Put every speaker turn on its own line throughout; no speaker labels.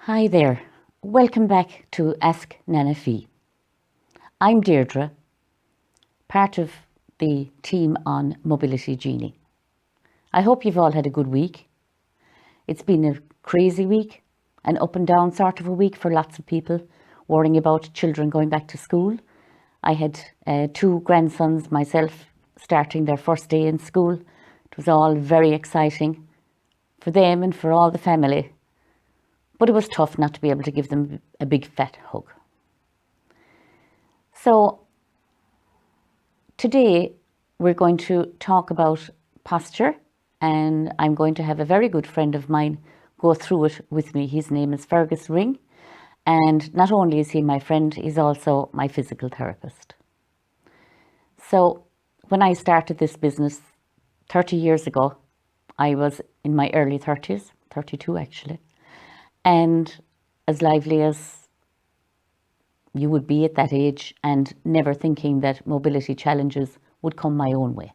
Hi there. Welcome back to Ask Nana Fee. I'm Deirdre, part of the team on Mobility Genie. I hope you've all had a good week. It's been a crazy week, an up and down sort of a week for lots of people, worrying about children going back to school. I had two grandsons myself starting their first day in school. It was all very exciting for them and for all the family. But it was tough not to be able to give them a big fat hug. So today we're going to talk about posture, and I'm going to have a very good friend of mine go through it with me. His name is Fergus Ring, and not only is he my friend, he's also my physical therapist. So when I started this business 30 years ago, I was in my early 30s, 32 actually, and as lively as you would be at that age, and never thinking that mobility challenges would come my own way.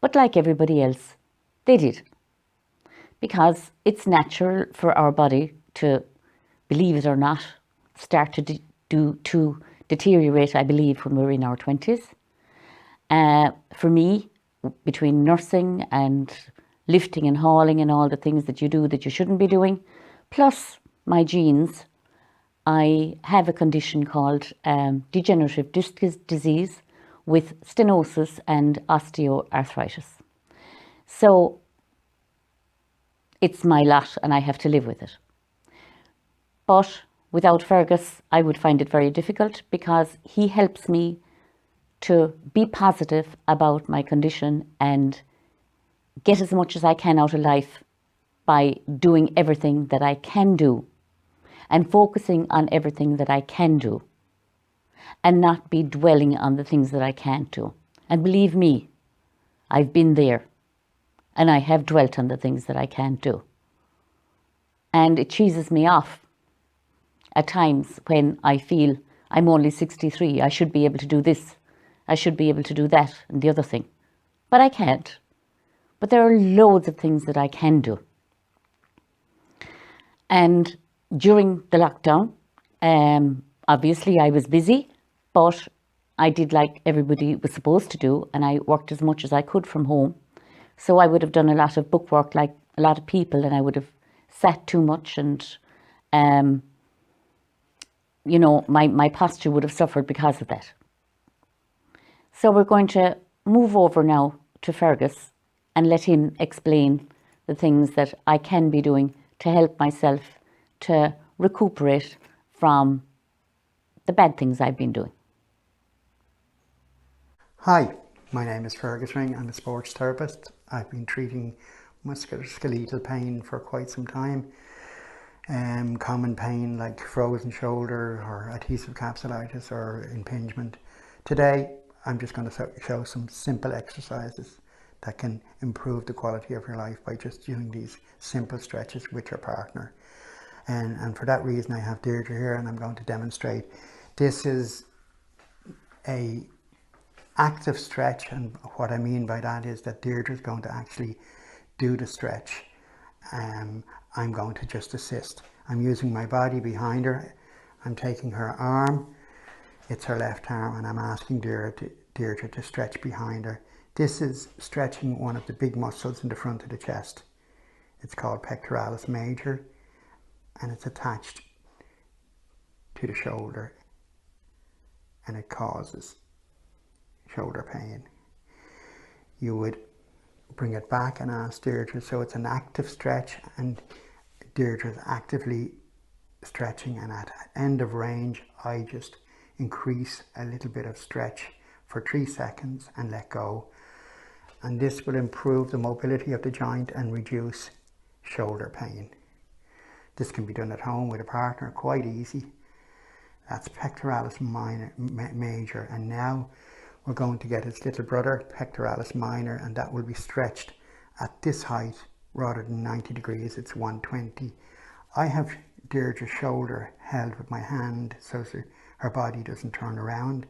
But like everybody else, they did. Because it's natural for our body to, believe it or not, start to deteriorate, I believe, when we're in our 20s. For me, between nursing and lifting and hauling and all the things that you do that you shouldn't be doing, plus my genes, I have a condition called degenerative disc disease with stenosis and osteoarthritis. So it's my lot and I have to live with it. But without Fergus, I would find it very difficult because he helps me to be positive about my condition and get as much as I can out of life by doing everything that I can do and focusing on everything that I can do and not be dwelling on the things that I can't do. And believe me, I've been there and I have dwelt on the things that I can't do. And it cheeses me off at times when I feel I'm only 63, I should be able to do this, I should be able to do that and the other thing. But I can't. But there are loads of things that I can do. And during the lockdown, obviously I was busy, but I did like everybody was supposed to do, and I worked as much as I could from home. So I would have done a lot of book work like a lot of people, and I would have sat too much, and my posture would have suffered because of that. So we're going to move over now to Fergus and let him explain the things that I can be doing to help myself to recuperate from the bad things I've been doing.
Hi, my name is Fergus Ring. I'm a sports therapist. I've been treating musculoskeletal pain for quite some time. Common pain like frozen shoulder or adhesive capsulitis or impingement. Today, I'm just going to show some simple exercises that can improve the quality of your life by just doing these simple stretches with your partner. And for that reason, I have Deirdre here and I'm going to demonstrate. This is a active stretch, and what I mean by that is that Deirdre is going to actually do the stretch. I'm going to just assist. I'm using my body behind her. I'm taking her arm. It's her left arm, and I'm asking Deirdre to stretch behind her. This is stretching one of the big muscles in the front of the chest. It's called pectoralis major, and it's attached to the shoulder, and it causes shoulder pain. You would bring it back and ask Deirdre, so it's an active stretch, and Deirdre is actively stretching, and at end of range I just increase a little bit of stretch for 3 seconds and let go, and this will improve the mobility of the joint and reduce shoulder pain. This can be done at home with a partner, quite easy. That's pectoralis major, and now we're going to get its little brother, pectoralis minor, and that will be stretched at this height rather than 90 degrees, it's 120. I have Deirdre's shoulder held with my hand so her body doesn't turn around,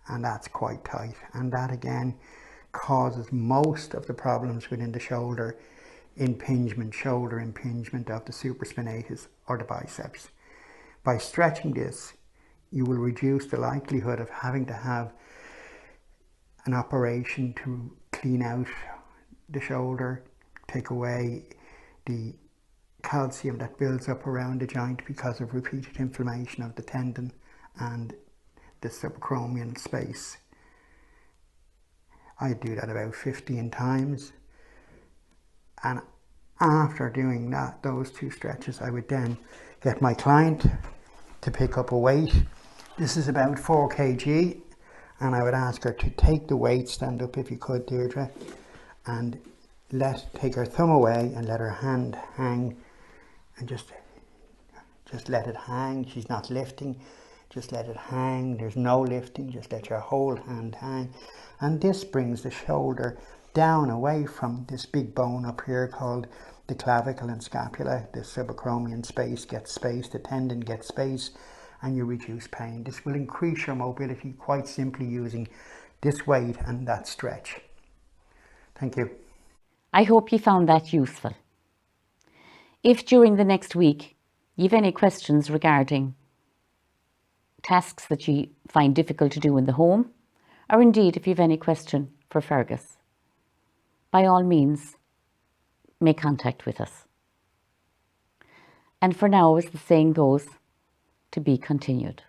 and that's quite tight, and that again causes most of the problems within the shoulder impingement, shoulder impingement of the supraspinatus or the biceps. By stretching this, you will reduce the likelihood of having to have an operation to clean out the shoulder, take away the calcium that builds up around the joint because of repeated inflammation of the tendon and the subacromial space. I do that about 15 times, and after doing those 2 stretches, I would then get my client to pick up a weight. This is about 4 kg, and I would ask her to take the weight, stand up if you could, Deirdre, and take her thumb away and let her hand hang, and just let it hang. She's not lifting, just let it hang. There's no lifting, just let your whole hand hang. And this brings the shoulder down away from this big bone up here called the clavicle and scapula. The subacromial space gets space, the tendon gets space, and you reduce pain. This will increase your mobility quite simply using this weight and that stretch. Thank you.
I hope you found that useful. If during the next week you have any questions regarding tasks that you find difficult to do in the home, or indeed if you have any question for Fergus, by all means, make contact with us. And for now, as the saying goes, to be continued.